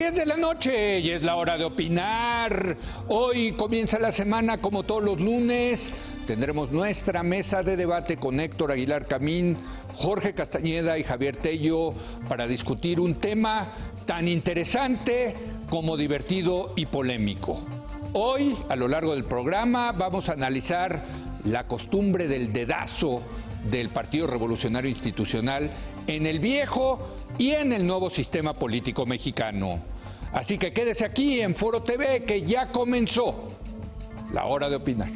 10 de la noche y es la hora de opinar. Hoy comienza la semana como todos los lunes. Tendremos nuestra mesa de debate con Héctor Aguilar Camín, Jorge Castañeda y Javier Tello para discutir un tema tan interesante como divertido y polémico. Hoy, a lo largo del programa, vamos a analizar la costumbre del dedazo del Partido Revolucionario Institucional en el viejo y en el nuevo sistema político mexicano. Así que quédese aquí en Foro TV, que ya comenzó la hora de opinar.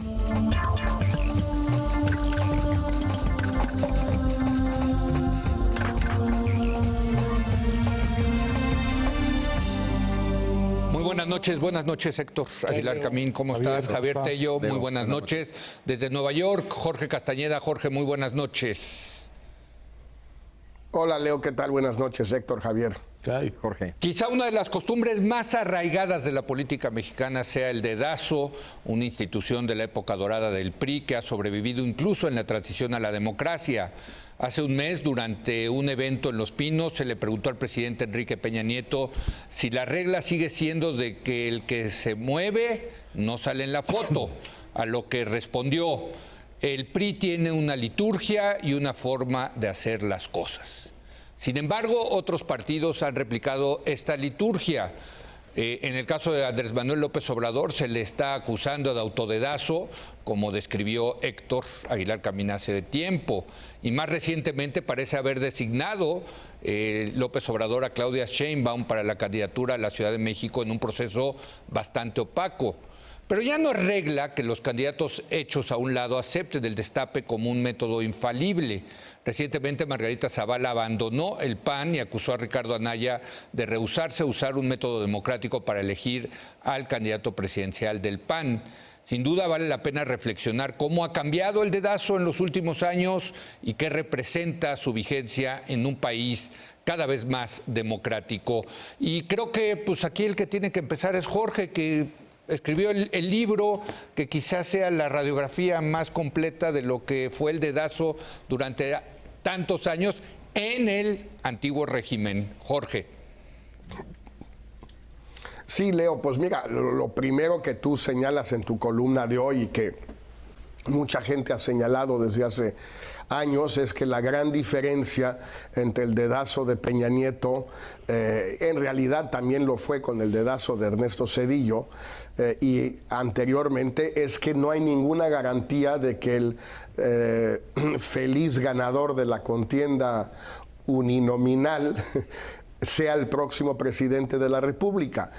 Buenas noches Héctor Aguilar Camín, ¿cómo estás? Javier Tello, muy buenas noches. Desde Nueva York, Jorge Castañeda. Jorge, muy buenas noches. Hola Leo, ¿qué tal? Buenas noches, Héctor, Javier. ¿Qué Jorge? Quizá una de las costumbres más arraigadas de la política mexicana sea el dedazo, una institución de la época dorada del PRI que ha sobrevivido incluso en la transición a la democracia. Hace un mes, durante un evento en Los Pinos, se le preguntó al presidente Enrique Peña Nieto si la regla sigue siendo de que el que se mueve no sale en la foto, a lo que respondió: el PRI tiene una liturgia y una forma de hacer las cosas. Sin embargo, otros partidos han replicado esta liturgia. En el caso de Andrés Manuel López Obrador se le está acusando de autodedazo, como describió Héctor Aguilar Camín hace tiempo. Y más recientemente parece haber designado López Obrador a Claudia Sheinbaum para la candidatura a la Ciudad de México en un proceso bastante opaco. Pero ya no es regla que los candidatos hechos a un lado acepten el destape como un método infalible. Recientemente Margarita Zavala abandonó el PAN y acusó a Ricardo Anaya de rehusarse a usar un método democrático para elegir al candidato presidencial del PAN. Sin duda vale la pena reflexionar cómo ha cambiado el dedazo en los últimos años y qué representa su vigencia en un país cada vez más democrático. Y creo que pues aquí el que tiene que empezar es Jorge, que escribió el libro que quizás sea la radiografía más completa de lo que fue el dedazo durante tantos años en el antiguo régimen. Jorge. Sí, Leo, pues mira, lo primero que tú señalas en tu columna de hoy y que mucha gente ha señalado desde hace años es que la gran diferencia entre el dedazo de Peña Nieto, en realidad también lo fue con el dedazo de Ernesto Zedillo, y anteriormente, es que no hay ninguna garantía de que el feliz ganador de la contienda uninominal sea el próximo presidente de la República.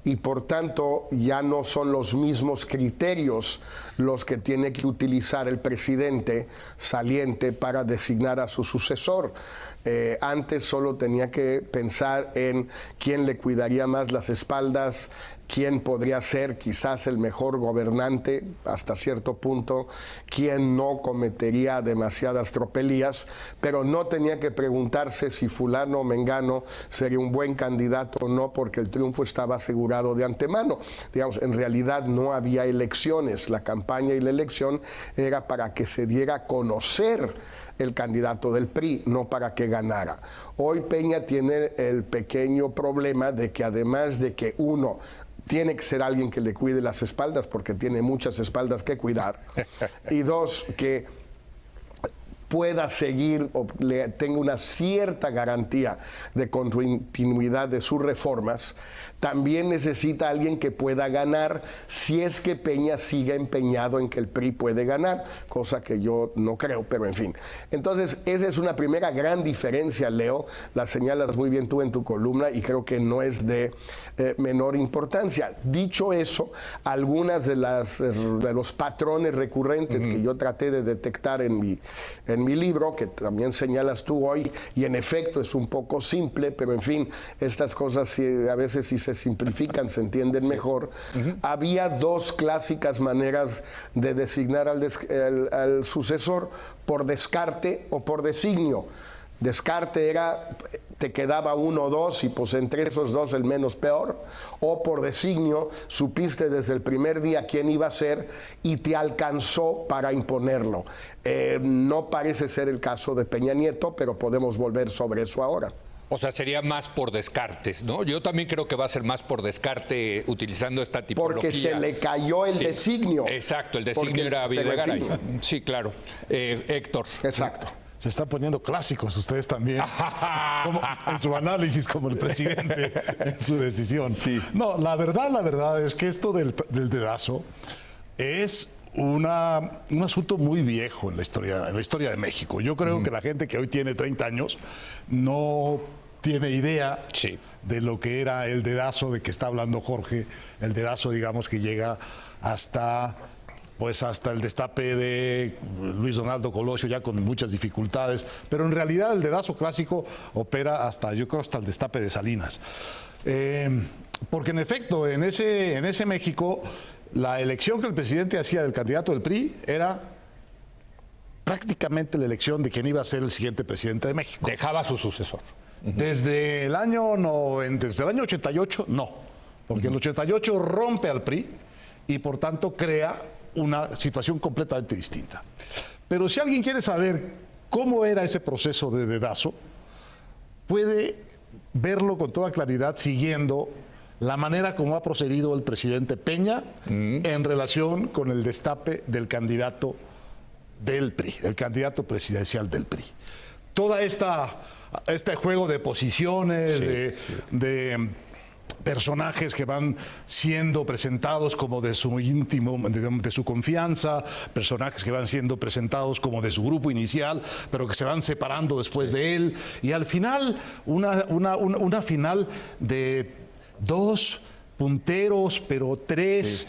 Y por tanto ya no son los mismos criterios los que tiene que utilizar el presidente saliente para designar a su sucesor. Antes solo tenía que pensar en quién le cuidaría más las espaldas, quién podría ser quizás el mejor gobernante hasta cierto punto, quién no cometería demasiadas tropelías, pero no tenía que preguntarse si fulano o mengano sería un buen candidato o no, porque el triunfo estaba asegurado de antemano. Digamos, en realidad no había elecciones, la campaña y la elección era para que se diera a conocer el candidato del PRI, no para que ganara. Hoy Peña tiene el pequeño problema de que además de que uno tiene que ser alguien que le cuide las espaldas, porque tiene muchas espaldas que cuidar, y dos, que pueda seguir o tenga una cierta garantía de continuidad de sus reformas, también necesita alguien que pueda ganar si es que Peña siga empeñado en que el PRI puede ganar, cosa que yo no creo, pero en fin. Entonces, esa es una primera gran diferencia, Leo, la señalas muy bien tú en tu columna y creo que no es de menor importancia. Dicho eso, algunas de los patrones recurrentes que yo traté de detectar en mi libro, que también señalas tú hoy, y en efecto es un poco simple, pero en fin, estas cosas a veces si se simplifican se entienden mejor. Había dos clásicas maneras de designar al sucesor: por descarte o por designio. Descarte era, te quedaba uno o dos y pues entre esos dos el menos peor, o por designio supiste desde el primer día quién iba a ser y te alcanzó para imponerlo. No parece ser el caso de Peña Nieto, pero podemos volver sobre eso ahora. O sea, sería más por descartes, ¿no? Yo también creo que va a ser más por descarte utilizando esta tipología. Porque se le cayó el designio. Exacto, el designio Porque era Videgaray. Telefilm. Sí, claro. Héctor. Exacto. Se están poniendo clásicos ustedes también, como en su análisis como el presidente en su decisión. Sí. No, la verdad es que esto del dedazo es un asunto muy viejo en la historia de México. Yo creo que la gente que hoy tiene 30 años no tiene idea Sí. de lo que era el dedazo de que está hablando Jorge, el dedazo, digamos, que llega hasta el destape de Luis Donaldo Colosio, ya con muchas dificultades, pero en realidad el dedazo clásico opera yo creo hasta el destape de Salinas. Porque en efecto, en ese México, la elección que el presidente hacía del candidato del PRI era prácticamente la elección de quién iba a ser el siguiente presidente de México. Dejaba a su sucesor. Desde el año 88, no, porque el 88 rompe al PRI y por tanto crea una situación completamente distinta. Pero si alguien quiere saber cómo era ese proceso de dedazo, puede verlo con toda claridad siguiendo la manera como ha procedido el presidente Peña en relación con el destape del candidato del PRI, el candidato presidencial del PRI. Toda este juego de posiciones, de personajes que van siendo presentados como de su íntimo, de su confianza, personajes que van siendo presentados como de su grupo inicial, pero que se van separando después de él, y al final una final de dos punteros, pero tres,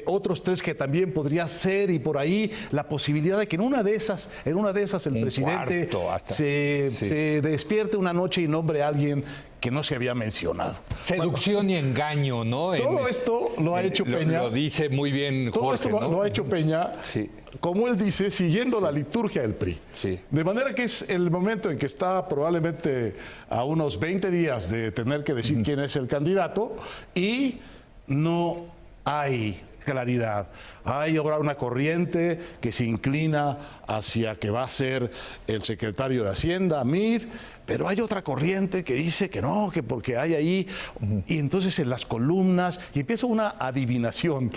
otros tres que también podría ser, y por ahí la posibilidad de que en una de esas el presidente se despierte una noche y nombre a alguien que no se había mencionado. Seducción y engaño, ¿no? Todo esto lo ha hecho Peña. Lo dice muy bien Jorge, todo esto ¿no? lo ha hecho Peña, Sí. como él dice, siguiendo la liturgia del PRI. Sí. De manera que es el momento en que está probablemente a unos 20 días de tener que decir quién es el candidato y no hay claridad. Hay ahora una corriente que se inclina hacia que va a ser el secretario de Hacienda, Mid, pero hay otra corriente que dice que no, que porque hay ahí, y entonces en las columnas, y empieza una adivinación,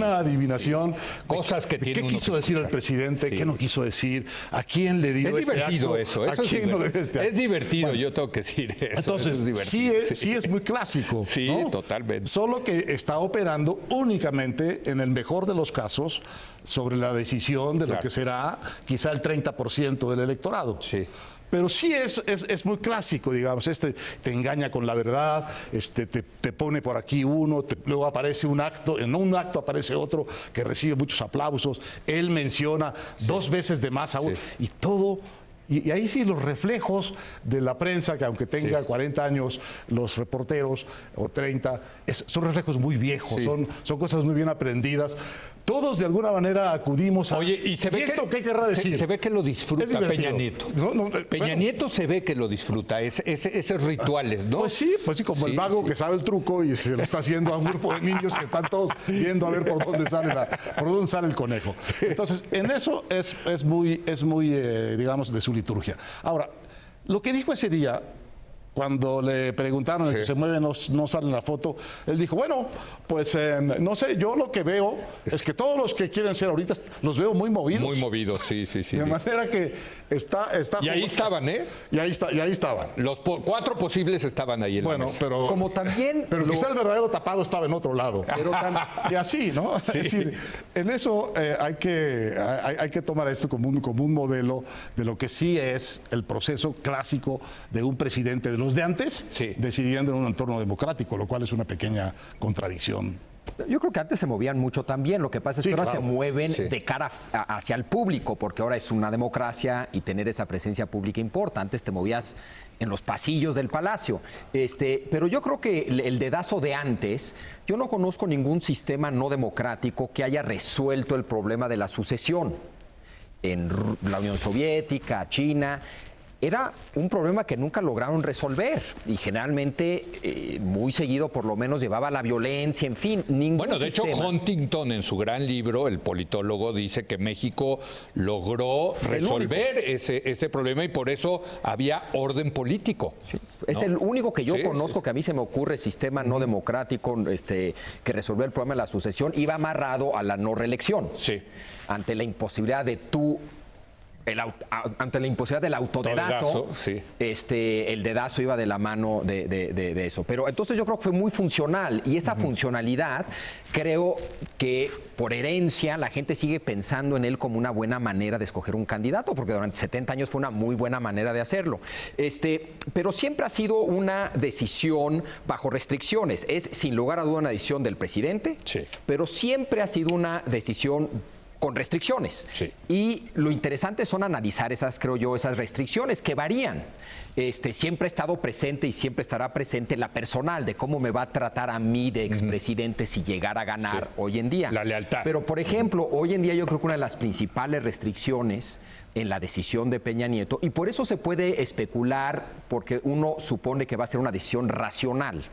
adivinación. Cosas que tiene ¿Qué uno quiso que decir el escuchar? presidente? Sí. ¿Qué no quiso decir? ¿A quién le dio Es este divertido acto? eso ¿A quién no le dio este acto? Es divertido, Bueno, yo tengo que decir eso. entonces, eso es divertido, sí es muy clásico. Sí, ¿no? totalmente. Solo que está operando únicamente, en el mejor de los casos, sobre la decisión de lo Claro. que será quizá el 30% del electorado. Sí. Pero sí es muy clásico, digamos, te engaña con la verdad, te pone por aquí uno, luego aparece un acto, en un acto aparece otro que recibe muchos aplausos, él menciona dos veces de más a uno, y todo. Y ahí sí los reflejos de la prensa, que aunque tenga 40 años los reporteros, o 30, son reflejos muy viejos, Sí. son cosas muy bien aprendidas. Todos de alguna manera acudimos a... Oye, y se ve esto que, qué querrá decir? Se ve que lo disfruta Es divertido. Peña Nieto. Peña Bueno, Nieto se ve que lo disfruta, esos rituales, ¿no? Pues sí, como el mago que sabe el truco y se lo está haciendo a un grupo de niños que están todos viendo a ver por dónde sale el conejo. Entonces, en eso es muy digamos, de su liturgia. Ahora, lo que dijo ese día, cuando le preguntaron el que se mueve no sale en la foto, él dijo, bueno, pues no sé, yo lo que veo es que todos los que quieren ser ahorita los veo muy movidos. Muy movido, sí. De manera que está Y ahí estaban, ¿eh? Y ahí estaban. Los cuatro posibles estaban ahí en la mesa. pero Como también pero quizá el verdadero tapado estaba en otro lado. Y así, ¿no? Es decir, en eso hay que tomar esto como un modelo de lo que sí es el proceso clásico de un presidente de los de antes, decidiendo en un entorno democrático, lo cual es una pequeña contradicción. Yo creo que antes se movían mucho también, lo que pasa es que ahora se mueven de cara hacia el público, porque ahora es una democracia y tener esa presencia pública importa. Antes te movías en los pasillos del palacio. Pero yo creo que el dedazo de antes, yo no conozco ningún sistema no democrático que haya resuelto el problema de la sucesión. En la Unión Soviética, China, era un problema que nunca lograron resolver y generalmente muy seguido por lo menos llevaba a la violencia, en fin. Bueno, de hecho Huntington en su gran libro, el politólogo, dice que México logró resolver ese problema y por eso había orden político. Sí. Es el único que yo conozco que a mí se me ocurre sistema no democrático que resolvió el problema de la sucesión, iba amarrado a la no reelección. Sí. Ante la imposibilidad de ante la imposibilidad del autodedazo, sí. El dedazo iba de la mano de eso. Pero entonces yo creo que fue muy funcional y esa funcionalidad creo que por herencia la gente sigue pensando en él como una buena manera de escoger un candidato, porque durante 70 años fue una muy buena manera de hacerlo. Pero siempre ha sido una decisión bajo restricciones. Es sin lugar a duda una decisión del presidente, pero siempre ha sido una decisión con restricciones. Sí. Y lo interesante son analizar creo yo, esas restricciones que varían. Siempre ha estado presente y siempre estará presente la personal de cómo me va a tratar a mí de expresidente si llegara a ganar hoy en día. La lealtad. Pero, por ejemplo, hoy en día yo creo que una de las principales restricciones en la decisión de Peña Nieto, y por eso se puede especular, porque uno supone que va a ser una decisión racional.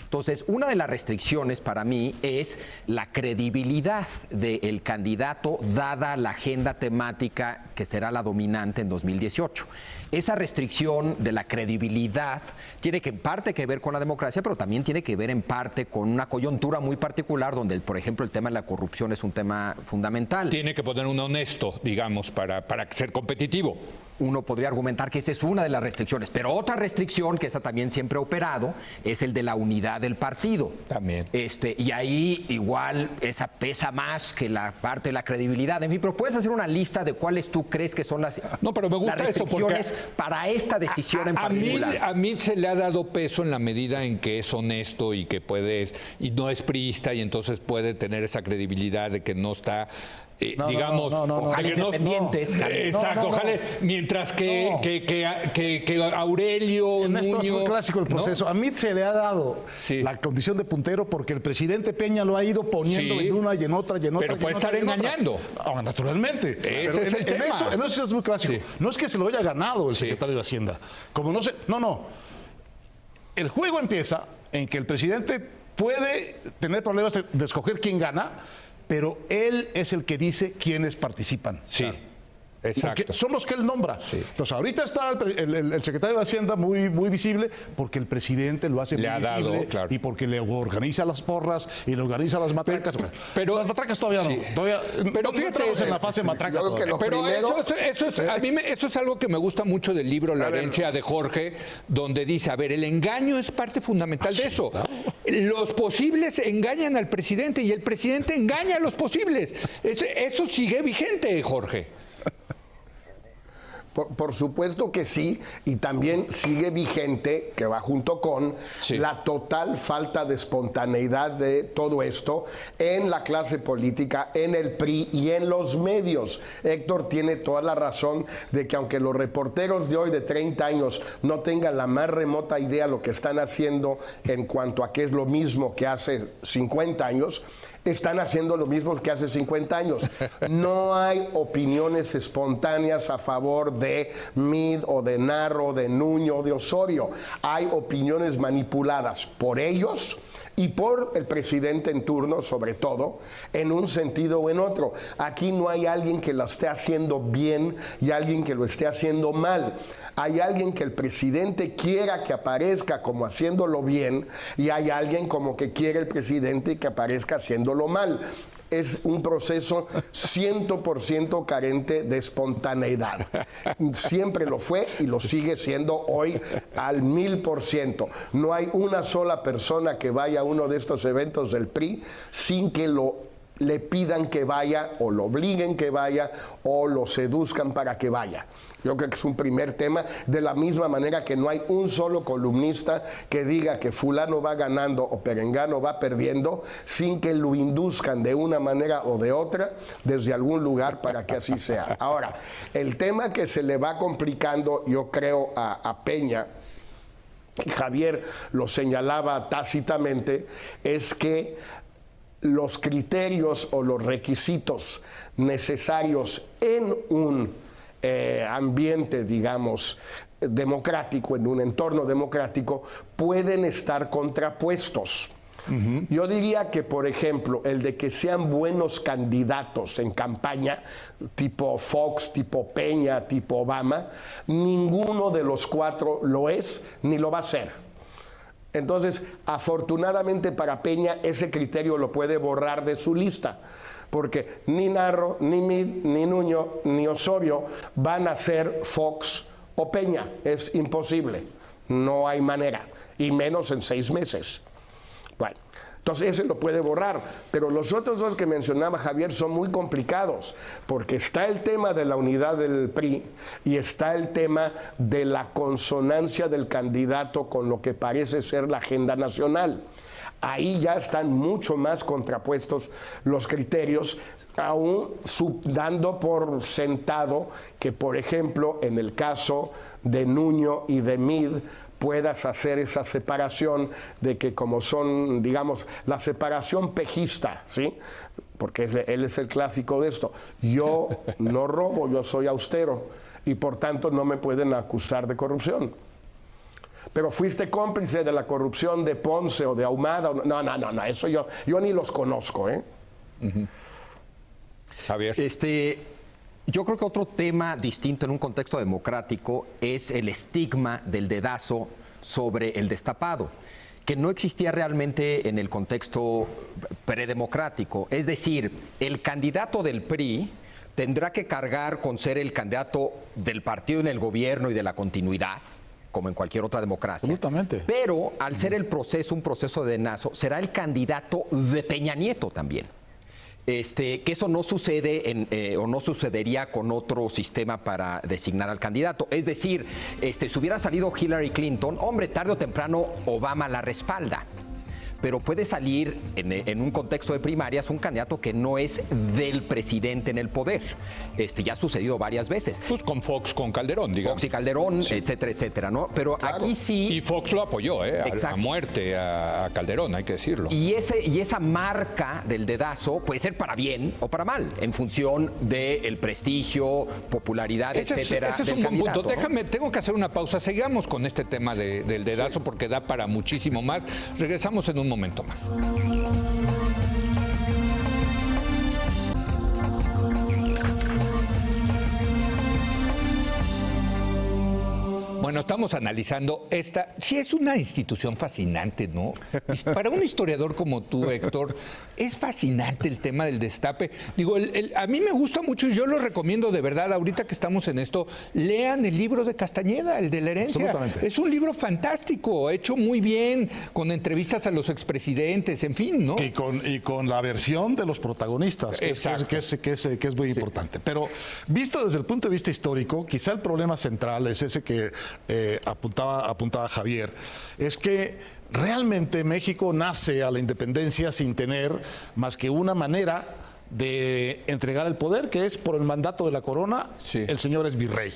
Entonces, una de las restricciones para mí es la credibilidad del candidato dada la agenda temática que será la dominante en 2018. Esa restricción de la credibilidad tiene que en parte que ver con la democracia, pero también tiene que ver en parte con una coyuntura muy particular donde, por ejemplo, el tema de la corrupción es un tema fundamental. Tiene que poner un honesto, digamos, para ser competitivo. Uno podría argumentar que esa es una de las restricciones, pero otra restricción, que esa también siempre ha operado, es el de la unidad del partido. También. Y ahí igual esa pesa más que la parte de la credibilidad. En fin, pero puedes hacer una lista de cuáles tú crees que son las restricciones para esta decisión en particular. A mí se le ha dado peso en la medida en que es honesto y que y no es priista y entonces puede tener esa credibilidad de que no está... digamos, ojalá independientes. Exacto, ojalá, mientras que Aurelio Ernesto, Nuño... es muy clásico el proceso. A mí se le ha dado la condición de puntero porque el presidente Peña lo ha ido poniendo en una y en otra y en otra. Pero puede estar engañando. Naturalmente. Ese es el tema. En eso es muy clásico. No es que se lo haya ganado el secretario de Hacienda. Como no sé... No. El juego empieza en que el presidente puede tener problemas de escoger quién gana, pero él es el que dice quiénes participan. Sí, exacto. Son los que él nombra. Sí. Entonces, ahorita está el secretario de Hacienda muy visible porque el presidente lo hace muy visible y porque le organiza las porras y le organiza las matracas. Pero las matracas todavía no. Pero fíjate, en la fase matraca. Pero eso es algo que me gusta mucho del libro La herencia de Jorge, donde dice, a ver, el engaño es parte fundamental de eso. Claro. Los posibles engañan al presidente y el presidente engaña a los posibles. Eso sigue vigente, Jorge. Por supuesto que sí, y también sigue vigente, que va junto con la total falta de espontaneidad de todo esto en la clase política, en el PRI y en los medios. Héctor tiene toda la razón de que aunque los reporteros de hoy de 30 años no tengan la más remota idea de lo que están haciendo en cuanto a que es lo mismo que hace 50 años, están haciendo lo mismo que hace 50 años. No hay opiniones espontáneas a favor de Mid o de Narro, de Nuño, de Osorio. Hay opiniones manipuladas por ellos y por el presidente en turno, sobre todo, en un sentido o en otro. Aquí no hay alguien que lo esté haciendo bien y alguien que lo esté haciendo mal. Hay alguien que el presidente quiera que aparezca como haciéndolo bien y hay alguien como que quiere el presidente que aparezca haciéndolo mal. Es un proceso 100% carente de espontaneidad. Siempre lo fue y lo sigue siendo hoy al 1000%. No hay una sola persona que vaya a uno de estos eventos del PRI sin que le pidan que vaya o lo obliguen que vaya o lo seduzcan para que vaya. Yo creo que es un primer tema, de la misma manera que no hay un solo columnista que diga que fulano va ganando o perengano va perdiendo sin que lo induzcan de una manera o de otra desde algún lugar para que así sea. Ahora, el tema que se le va complicando, yo creo, a Peña, y Javier lo señalaba tácitamente, es que los criterios o los requisitos necesarios en un ambiente, digamos, democrático, en un entorno democrático, pueden estar contrapuestos. Yo diría que, por ejemplo, el de que sean buenos candidatos en campaña, tipo Fox, tipo Peña, tipo Obama, ninguno de los cuatro lo es ni lo va a ser. Entonces, afortunadamente para Peña, ese criterio lo puede borrar de su lista, porque ni Narro, ni Mid, ni Nuño, ni Osorio van a ser Fox o Peña. Es imposible, no hay manera, y menos en 6 meses. Bueno, entonces ese lo puede borrar, pero los otros dos que mencionaba Javier son muy complicados, porque está el tema de la unidad del PRI y está el tema de la consonancia del candidato con lo que parece ser la agenda nacional. Ahí ya están mucho más contrapuestos los criterios, aún dando por sentado que, por ejemplo, en el caso de Nuño y de Mid, puedas hacer esa separación de que, como son, digamos, la separación pejista, ¿sí? Porque él es el clásico de esto. Yo no robo, yo soy austero y por tanto no me pueden acusar de corrupción. Pero fuiste cómplice de la corrupción de Ponce o de Ahumada. No, eso yo ni los conozco, ¿eh? Javier. Yo creo que otro tema distinto en un contexto democrático es el estigma del dedazo sobre el destapado, que no existía realmente en el contexto predemocrático. Es decir, el candidato del PRI tendrá que cargar con ser el candidato del partido en el gobierno y de la continuidad, como en cualquier otra democracia. Absolutamente. Pero al ser el proceso un proceso de dedazo, será el candidato de Peña Nieto también. Que eso no sucede o no sucedería con otro sistema para designar al candidato. Es decir, si hubiera salido Hillary Clinton, hombre, tarde o temprano Obama la respalda. Pero puede salir en un contexto de primarias un candidato que no es del presidente en el poder. Ya ha sucedido varias veces. Pues con Fox, con Calderón, digamos. Fox y Calderón, sí, etcétera, etcétera, ¿no? Pero claro, aquí sí... Y Fox lo apoyó, a muerte a Calderón, hay que decirlo. Y esa marca del dedazo puede ser para bien o para mal, en función del prestigio, popularidad, etcétera. Ese es un buen punto. Déjame, tengo que hacer una pausa. Sigamos con este tema del dedazo porque da para muchísimo más. Regresamos en un momento más. Bueno, estamos analizando esta. Sí, es una institución fascinante, ¿no? Para un historiador como tú, Héctor, es fascinante el tema del destape. Digo, a mí me gusta mucho y yo lo recomiendo de verdad. Ahorita que estamos en esto, lean el libro de Castañeda, el de la herencia. Es un libro fantástico, hecho muy bien, con entrevistas a los expresidentes, en fin, ¿no? Y con la versión de los protagonistas, que es muy importante. Pero visto desde el punto de vista histórico, quizá el problema central es ese que apuntaba Javier, es que realmente México nace a la independencia sin tener más que una manera de entregar el poder, que es por el mandato de la corona. Sí. El señor es virrey.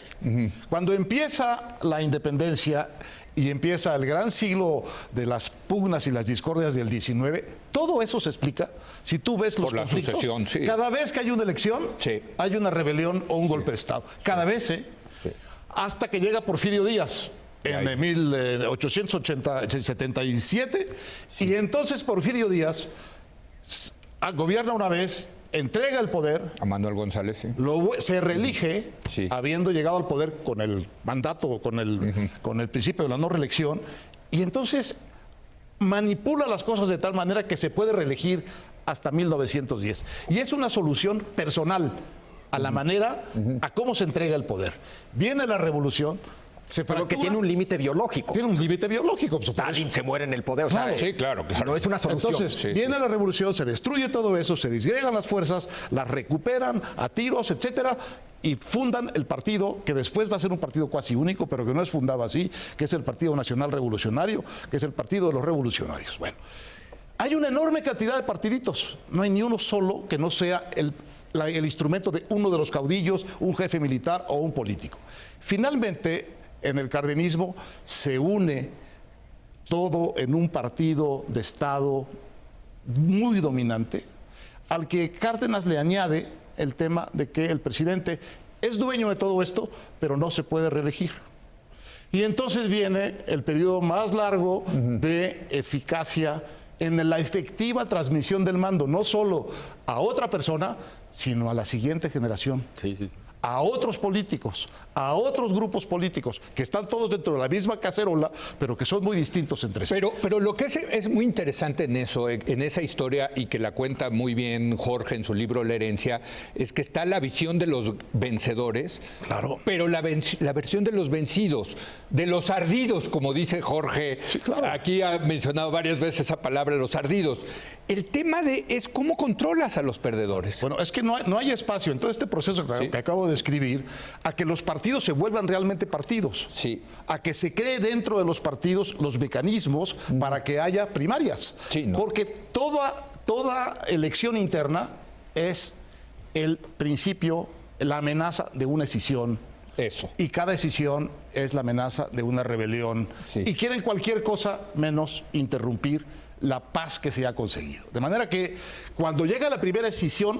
Cuando empieza la independencia y empieza el gran siglo de las pugnas y las discordias del 19, todo eso se explica si tú ves los conflictos. Sucesión, sí. Cada vez que hay una elección, sí, hay una rebelión o un golpe de Estado. Cada vez, hasta que llega Porfirio Díaz en 1877, y entonces Porfirio Díaz gobierna una vez, entrega el poder a Manuel González, sí, se reelige, sí, habiendo llegado al poder con el mandato, con el principio de la no reelección, y entonces manipula las cosas de tal manera que se puede reelegir hasta 1910. Y es una solución personal a la manera, a cómo se entrega el poder. Viene la revolución, se fractura. Pero que tiene un límite biológico. Tiene un límite biológico. Stalin se muere en el poder. Claro, sí, claro. No es una solución. Entonces, viene la revolución, se destruye todo eso, se disgregan las fuerzas, las recuperan a tiros, etcétera, y fundan el partido, que después va a ser un partido cuasi único, pero que no es fundado así, que es el Partido Nacional Revolucionario, que es el Partido de los Revolucionarios. Bueno, hay una enorme cantidad de partiditos. No hay ni uno solo que no sea el instrumento de uno de los caudillos, un jefe militar o un político. Finalmente, en el cardenismo se une todo en un partido de Estado muy dominante, al que Cárdenas le añade el tema de que el presidente es dueño de todo esto, pero no se puede reelegir. Y entonces viene el periodo más largo de eficacia en la efectiva transmisión del mando, no solo a otra persona, sino a la siguiente generación. A otros políticos, a otros grupos políticos, que están todos dentro de la misma cacerola, pero que son muy distintos entre sí. Pero lo que es muy interesante en eso, en esa historia, y que la cuenta muy bien Jorge en su libro La herencia, es que está la visión de los vencedores, Claro. pero la versión de los vencidos, de los ardidos, como dice Jorge. Sí, claro. Aquí ha mencionado varias veces esa palabra, los ardidos. El tema es cómo controlas a los perdedores. Bueno, es que no hay espacio en todo este proceso que acabo de describir a que los partidos se vuelvan realmente partidos. Sí. A que se cree dentro de los partidos los mecanismos para que haya primarias. Sí, ¿no? Porque toda elección interna es el principio, la amenaza de una escisión. Eso. Y cada decisión es la amenaza de una rebelión. Sí. Y quieren cualquier cosa menos interrumpir la paz que se ha conseguido. De manera que cuando llega la primera decisión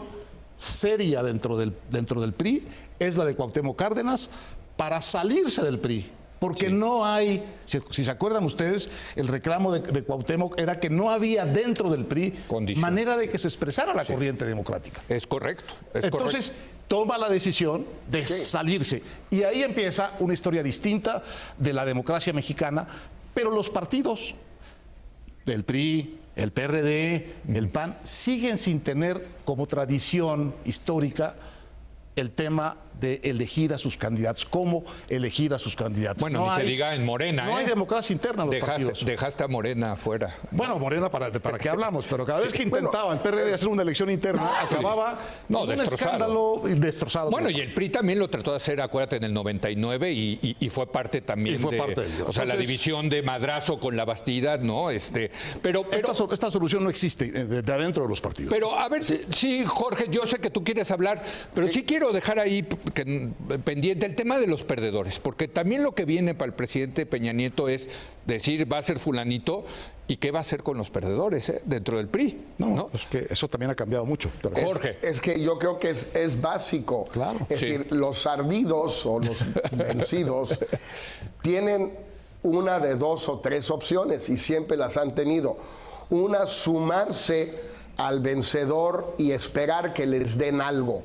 seria dentro del PRI, es la de Cuauhtémoc Cárdenas para salirse del PRI. Porque no hay, si se acuerdan ustedes, el reclamo de Cuauhtémoc era que no había dentro del PRI manera de que se expresara la corriente democrática. Es correcto. Entonces, toma la decisión de salirse. Y ahí empieza una historia distinta de la democracia mexicana, pero los partidos del PRI, el PRD, el PAN, siguen sin tener como tradición histórica el tema de elegir a sus candidatos, cómo elegir a sus candidatos. Bueno, ni se diga en Morena. No hay democracia interna en los partidos. Dejaste a Morena afuera. Bueno, Morena, ¿para qué hablamos? Pero cada vez que intentaba el PRD hacer una elección interna, acababa en un escándalo destrozado. Bueno, y el PRI también lo trató de hacer, acuérdate, en el 99 y fue parte también de ello. O sea, la división de Madrazo con la Bastida, ¿no? Pero esta solución no existe de adentro de los partidos. Pero, a ver, sí, Jorge, yo sé que tú quieres hablar, pero sí quiero dejar ahí pendiente el tema de los perdedores, porque también lo que viene para el presidente Peña Nieto es decir, va a ser fulanito, ¿y qué va a hacer con los perdedores dentro del PRI? No, es que eso también ha cambiado mucho. Jorge. Es que yo creo que es básico. Claro. Es decir, los ardidos o los vencidos tienen una de dos o tres opciones y siempre las han tenido. Una, sumarse al vencedor y esperar que les den algo.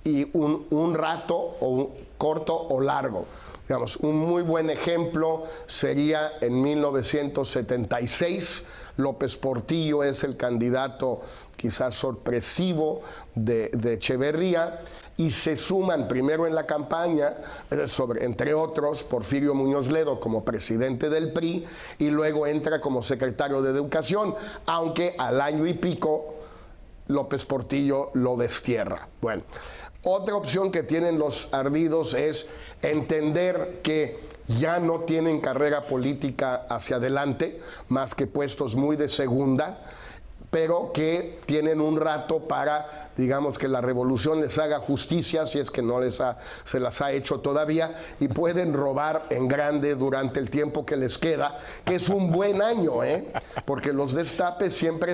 Y un rato, o un corto o largo. Digamos, un muy buen ejemplo sería en 1976, López Portillo es el candidato quizás sorpresivo de Echeverría, y se suman primero en la campaña, entre otros, Porfirio Muñoz Ledo como presidente del PRI, y luego entra como secretario de Educación, aunque al año y pico López Portillo lo destierra. Bueno, otra opción que tienen los ardidos es entender que ya no tienen carrera política hacia adelante, más que puestos muy de segunda, pero que tienen un rato para, digamos, que la revolución les haga justicia, si es que no se las ha hecho todavía, y pueden robar en grande durante el tiempo que les queda, que es un buen año, porque los destapes siempre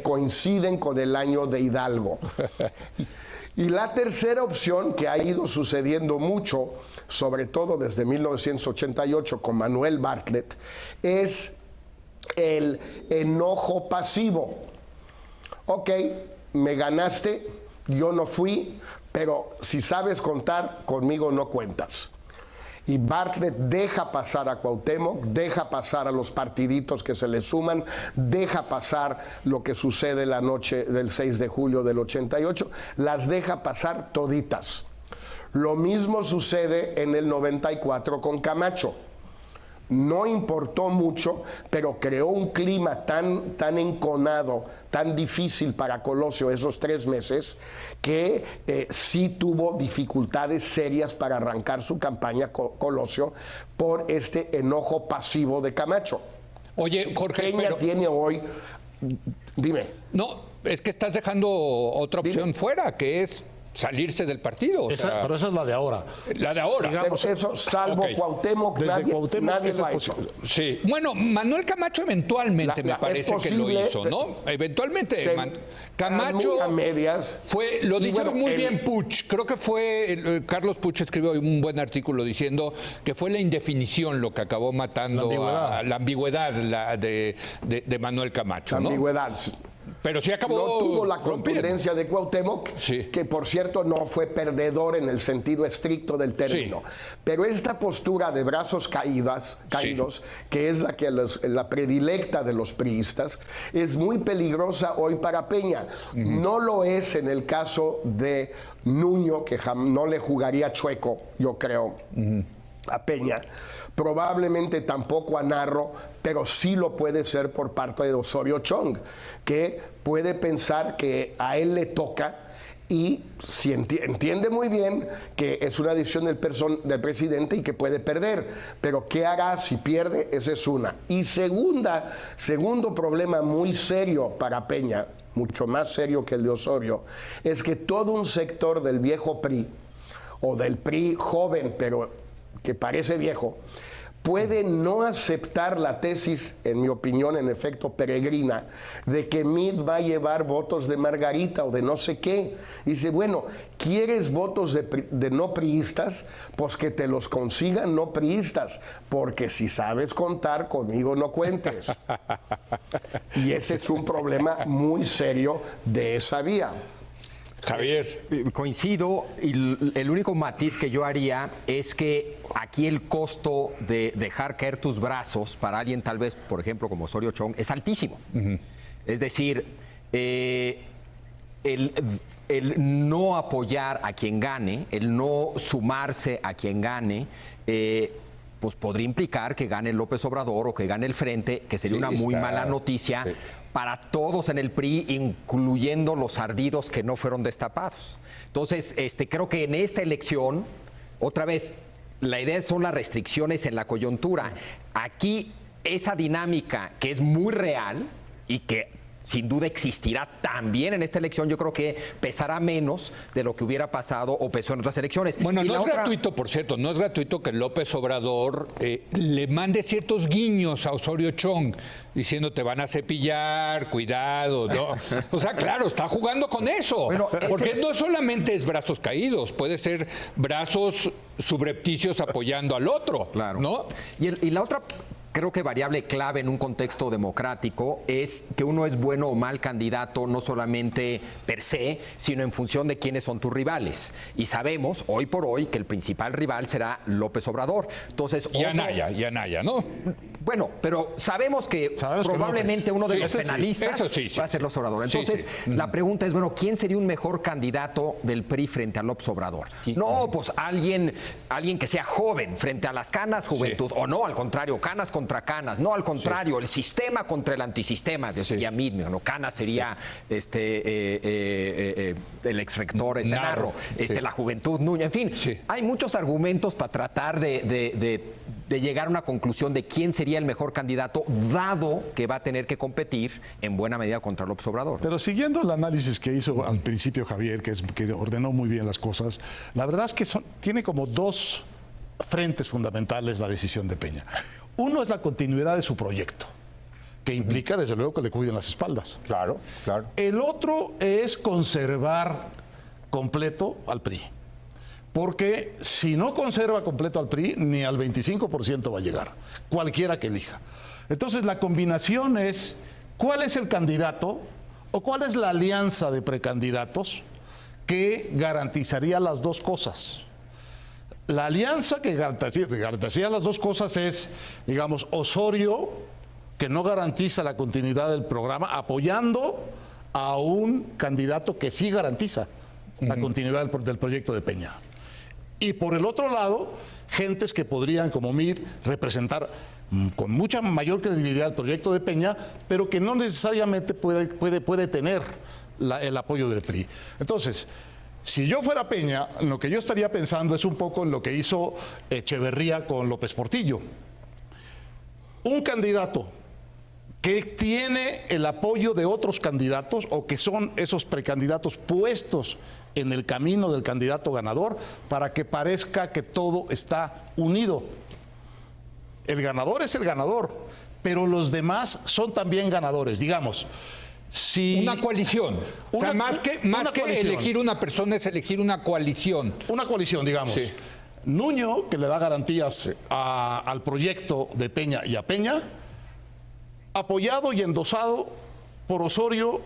coinciden con el año de Hidalgo. Y la tercera opción, que ha ido sucediendo mucho, sobre todo desde 1988 con Manuel Bartlett, es el enojo pasivo. Ok, me ganaste, yo no fui, pero si sabes contar, conmigo no cuentas. Y Bartlett deja pasar a Cuauhtémoc, deja pasar a los partiditos que se le suman, deja pasar lo que sucede la noche del 6 de julio del 88, las deja pasar toditas. Lo mismo sucede en el 94 con Camacho. No importó mucho, pero creó un clima tan enconado, tan difícil para Colosio esos 3 meses, que sí tuvo dificultades serias para arrancar su campaña Colosio por este enojo pasivo de Camacho. Oye, Jorge, Peña tiene hoy... Dime. No, es que estás dejando otra opción fuera, que es salirse del partido. Pero esa es la de ahora. La de ahora. Pero eso, salvo Cuauhtémoc, nadie eso lo ha es hecho. posible. Sí. Bueno, Manuel Camacho eventualmente me parece posible, que lo hizo, ¿no? Eventualmente. Camacho a medias. lo Y dice bueno, muy bien Puig. Creo que fue Carlos Puig escribió un buen artículo diciendo que fue la indefinición lo que acabó matando la ambigüedad de Manuel Camacho, ¿no? Ambigüedad. Pero sí acabó No tuvo la rompiendo. contundencia de Cuauhtémoc, Sí. que por cierto no fue perdedor en el sentido estricto del término. Sí. Pero esta postura de brazos caídos, que es la predilecta de los priistas, es muy peligrosa hoy para Peña. No lo es en el caso de Nuño, que no le jugaría chueco, yo creo, a Peña. Probablemente tampoco a Narro, pero sí lo puede ser por parte de Osorio Chong, que puede pensar que a él le toca y si entiende muy bien que es una decisión del presidente y que puede perder, pero ¿qué hará si pierde? Esa es una. Y segundo problema muy serio para Peña, mucho más serio que el de Osorio, es que todo un sector del viejo PRI, o del PRI joven, pero que parece viejo, puede no aceptar la tesis, en mi opinión, en efecto peregrina, de que Meade va a llevar votos de Margarita o de no sé qué. Dice, bueno, ¿quieres votos de no priistas? Pues que te los consigan no priistas, porque si sabes contar, conmigo no cuentes. Y ese es un problema muy serio de esa vía. Javier. Coincido, y el único matiz que yo haría es que aquí el costo de dejar caer tus brazos para alguien tal vez, por ejemplo, como Osorio Chong, es altísimo. Es decir, el no apoyar a quien gane, el no sumarse a quien gane, pues podría implicar que gane López Obrador o que gane el Frente, que sería una muy mala noticia para todos en el PRI, incluyendo los ardidos que no fueron destapados. Entonces, creo que en esta elección, otra vez, la idea son las restricciones en la coyuntura. Aquí, esa dinámica que es muy real y que sin duda existirá también en esta elección, yo creo que pesará menos de lo que hubiera pasado o pesó en otras elecciones. Bueno, y no es gratuito, por cierto, no es gratuito que López Obrador le mande ciertos guiños a Osorio Chong, diciendo te van a cepillar, cuidado, ¿no? O sea, claro, está jugando con eso. Bueno, porque no solamente es brazos caídos, puede ser brazos subrepticios apoyando al otro, claro, ¿no? Y la otra, creo que variable clave en un contexto democrático es que uno es bueno o mal candidato no solamente per se, sino en función de quiénes son tus rivales. Y sabemos, hoy por hoy, que el principal rival será López Obrador. Entonces, Y Anaya, ¿no? Bueno, pero sabemos que probablemente uno de los penalistas va a ser López Obrador. Entonces, la pregunta es, bueno, ¿quién sería un mejor candidato del PRI frente a López Obrador? No, pues alguien que sea joven frente a las canas, juventud. O no, al contrario, canas contra canas. No, al contrario, el sistema contra el antisistema. Eso sería Midmi, ¿no? Canas sería el exrector Narro. La juventud Nuño. En fin, hay muchos argumentos para tratar de llegar a una conclusión de quién sería el mejor candidato, dado que va a tener que competir en buena medida contra López Obrador. Pero siguiendo el análisis que hizo al principio Javier, que ordenó muy bien las cosas, la verdad es que tiene como dos frentes fundamentales la decisión de Peña. Uno es la continuidad de su proyecto, que implica desde luego que le cuiden las espaldas. Claro, claro. El otro es conservar completo al PRI. Porque si no conserva completo al PRI, ni al 25% va a llegar, cualquiera que elija. Entonces la combinación es, ¿cuál es el candidato o cuál es la alianza de precandidatos que garantizaría las dos cosas? La alianza que garantizaría las dos cosas es, digamos, Osorio, que no garantiza la continuidad del programa, apoyando a un candidato que sí garantiza la continuidad del proyecto de Peña. Y por el otro lado, gentes que podrían, como Mir, representar con mucha mayor credibilidad el proyecto de Peña, pero que no necesariamente puede tener el apoyo del PRI. Entonces, si yo fuera Peña, lo que yo estaría pensando es un poco en lo que hizo Echeverría con López Portillo. Un candidato que tiene el apoyo de otros candidatos o que son esos precandidatos puestos en el camino del candidato ganador para que parezca que todo está unido. El ganador es el ganador, pero los demás son también ganadores. Digamos, si una coalición. O sea, más que coalición. elegir una persona es elegir una coalición. Una coalición, digamos. Sí. Nuño, que le da garantías al proyecto de Peña y a Peña, apoyado y endosado por Osorio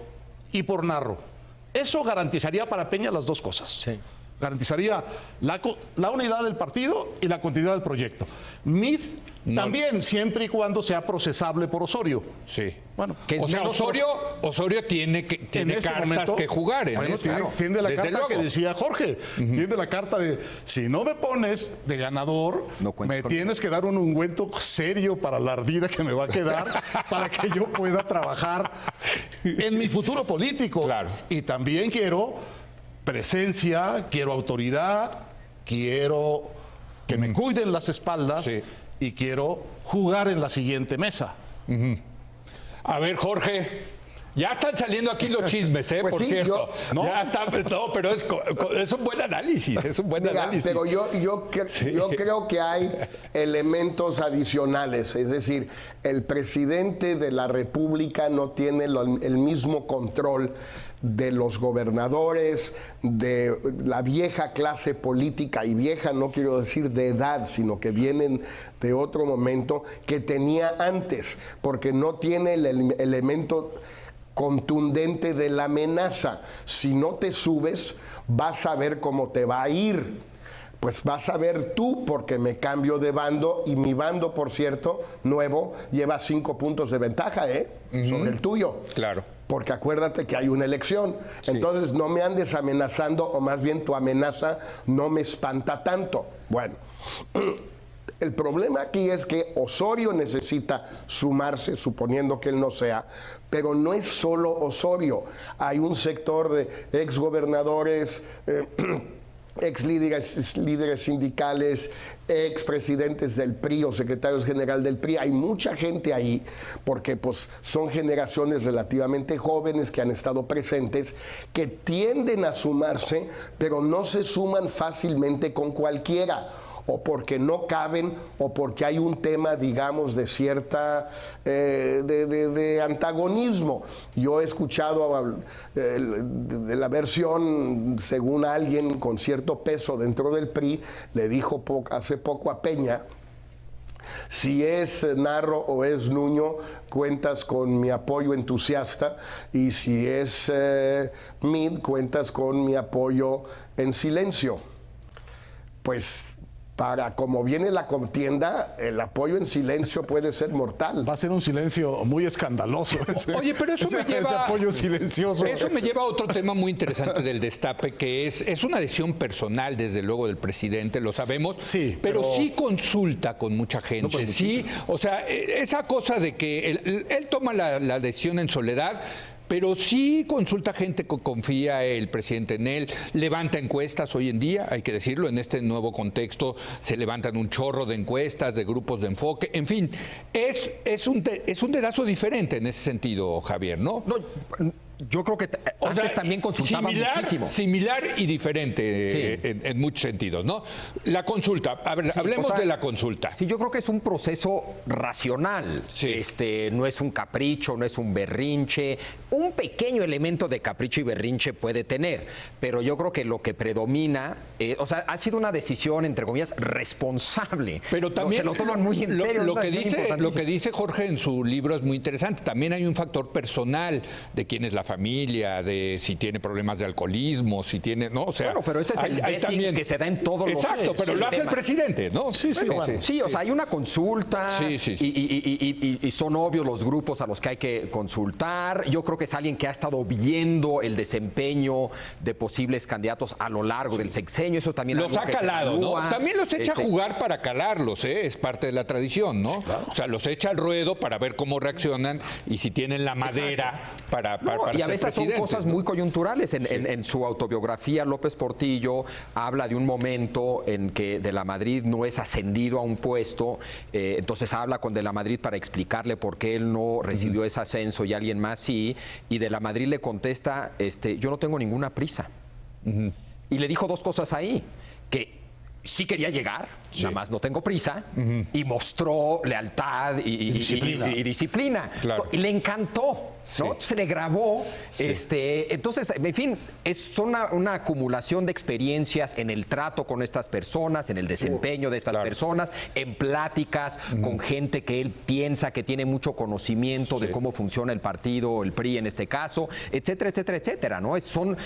y por Narro. Eso garantizaría para Peña las dos cosas. Sí. Garantizaría la unidad del partido y la continuidad del proyecto. Mid también, siempre y cuando sea procesable por Osorio. Sí. Bueno, O sea, Osorio tiene en este cartas momento, que jugar. bueno, tiene la Desde carta luego. que decía Jorge. Tiene la carta de, si no me pones de ganador, No cuentes me con- tienes que dar un ungüento serio para la ardida que me va a quedar para que yo pueda trabajar en mi futuro político. Claro. Y también quiero presencia, quiero autoridad, quiero que me cuiden las espaldas Sí. y quiero jugar en la siguiente mesa. A ver, Jorge. Ya están saliendo aquí los chismes, Pues por sí, cierto. ¿no? Ya está, no, pero es un buen análisis, es un buen Mira, análisis. pero yo creo que hay elementos adicionales, es decir, el presidente de la República no tiene el mismo control de los gobernadores, de la vieja clase política, y vieja no quiero decir de edad, sino que vienen de otro momento que tenía antes, porque no tiene el elemento contundente de la amenaza. Si no te subes, vas a ver cómo te va a ir. Pues vas a ver tú, porque me cambio de bando, y mi bando, por cierto, nuevo, lleva 5 puntos de ventaja, sobre el tuyo. Claro. Porque acuérdate que hay una elección. Entonces no me andes amenazando, o más bien tu amenaza no me espanta tanto. Bueno, el problema aquí es que Osorio necesita sumarse, suponiendo que él no sea, pero no es solo Osorio. Hay un sector de exgobernadores, ex líderes sindicales, ex presidentes del PRI o secretarios general del PRI. Hay mucha gente ahí, porque pues son generaciones relativamente jóvenes que han estado presentes, que tienden a sumarse, pero no se suman fácilmente con cualquiera, o porque no caben, o porque hay un tema, digamos, de cierta de antagonismo. Yo he escuchado de la versión, según alguien con cierto peso dentro del PRI, le dijo hace poco a Peña: si es Narro o es Nuño, cuentas con mi apoyo entusiasta, y si es Mid, cuentas con mi apoyo en silencio. Pues para como viene la contienda, el apoyo en silencio puede ser mortal. Va a ser un silencio muy escandaloso. Oye, pero eso me lleva... Ese apoyo silencioso. Eso me lleva a otro tema muy interesante del destape, que es una decisión personal, desde luego, del presidente, lo sabemos, Sí, pero pero sí consulta con mucha gente. No, pues, sí, o sea, esa cosa de que él toma la decisión en soledad, pero sí consulta gente que confía el presidente en él, levanta encuestas hoy en día, hay que decirlo, en este nuevo contexto se levantan un chorro de encuestas, de grupos de enfoque, en fin, es un dedazo diferente en ese sentido, Javier, ¿no? No, yo creo que antes también consultaba muchísimo. Similar y diferente en muchos sentidos, ¿no? La consulta, a ver, hablemos o sea, de la consulta. Sí, yo creo que es un proceso racional. Sí. No es un capricho, no es un berrinche. Un pequeño elemento de capricho y berrinche puede tener, pero yo creo que lo que predomina, o sea, ha sido una decisión, entre comillas, responsable. Pero también se lo toman muy en serio. Lo una que decisión lo que dice Jorge en su libro es muy interesante. También hay un factor personal de quién es la familia, de si tiene problemas de alcoholismo, si tiene, ¿no? O sea, bueno, pero ese es el betting que se da en todos los Exacto, pero lo hace el sistemas. presidente, ¿no? Sí, sí, Bueno, bueno. sí, o sea, hay una consulta Sí, sí, sí. y son obvios los grupos a los que hay que consultar. Yo creo que es alguien que ha estado viendo el desempeño de posibles candidatos a lo largo del sexenio. Eso también Los algo ha que se calado, ¿no? evalúa. También los echa a jugar para calarlos, ¿eh? Es parte de la tradición, ¿no? O sea, los echa al ruedo para ver cómo reaccionan y si tienen la madera para Y a ser veces son presidentes, cosas ¿no? muy coyunturales. En su autobiografía, López Portillo habla de un momento en que De la Madrid no es ascendido a un puesto, entonces habla con De la Madrid para explicarle por qué él no recibió ese ascenso y alguien más sí, y De la Madrid le contesta, yo no tengo ninguna prisa. Y le dijo dos cosas ahí, que sí quería llegar, nada más no tengo prisa, y mostró lealtad y disciplina. Claro. Y le encantó, ¿no? Se le grabó. Entonces, en fin, son una acumulación de experiencias en el trato con estas personas, en el desempeño de estas personas, en pláticas con gente que él piensa que tiene mucho conocimiento de cómo funciona el partido, el PRI en este caso, etcétera, etcétera, etcétera, ¿no? Son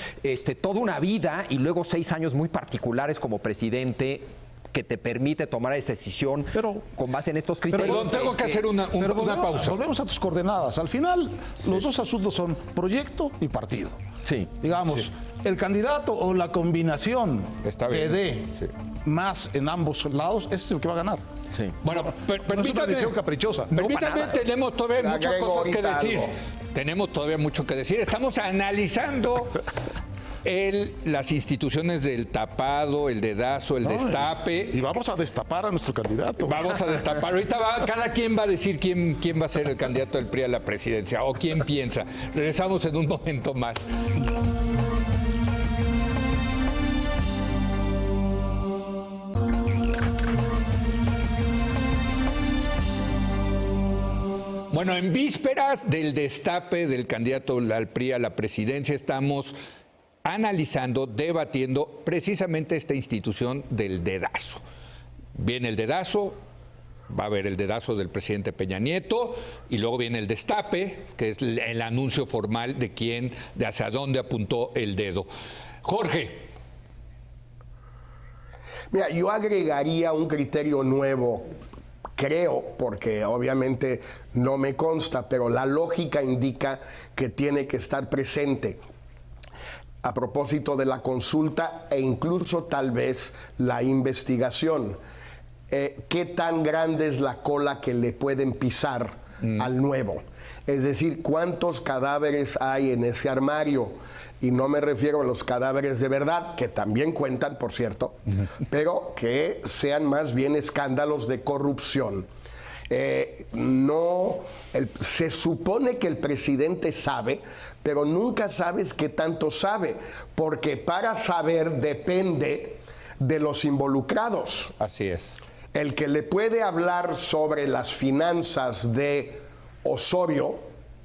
toda una vida y luego 6 años muy particulares como presidente que te permite tomar esa decisión con base en estos criterios. Perdón, tengo que hacer una pausa. Volvemos a tus coordenadas. Al final, los dos asuntos son proyecto y partido. Sí. Digamos, el candidato o la combinación que dé más en ambos lados, ese es el que va a ganar. Sí. Bueno, no es una decisión caprichosa. Permítame, tenemos todavía muchas cosas que decir. algo. Tenemos todavía mucho que decir. Estamos analizando las instituciones del tapado, el dedazo, el destape. Y vamos a destapar a nuestro candidato. Vamos a destapar. Ahorita cada quien va a decir quién va a ser el candidato del PRI a la presidencia o quién piensa. Regresamos en un momento más. Bueno, en vísperas del destape del candidato al PRI a la presidencia estamos analizando, debatiendo precisamente esta institución del dedazo. Viene el dedazo, va a haber el dedazo del presidente Peña Nieto y luego viene el destape, que es el anuncio formal de hacia dónde apuntó el dedo. Jorge. Mira, yo agregaría un criterio nuevo, creo, porque obviamente no me consta, pero la lógica indica que tiene que estar presente a propósito de la consulta e incluso tal vez la investigación. ¿Qué tan grande es la cola que le pueden pisar al nuevo? Es decir, ¿cuántos cadáveres hay en ese armario? Y no me refiero a los cadáveres de verdad, que también cuentan, por cierto, pero que sean más bien escándalos de corrupción. Se supone que el presidente sabe, pero nunca sabes qué tanto sabe, porque para saber depende de los involucrados. Así es. El que le puede hablar sobre las finanzas de Osorio,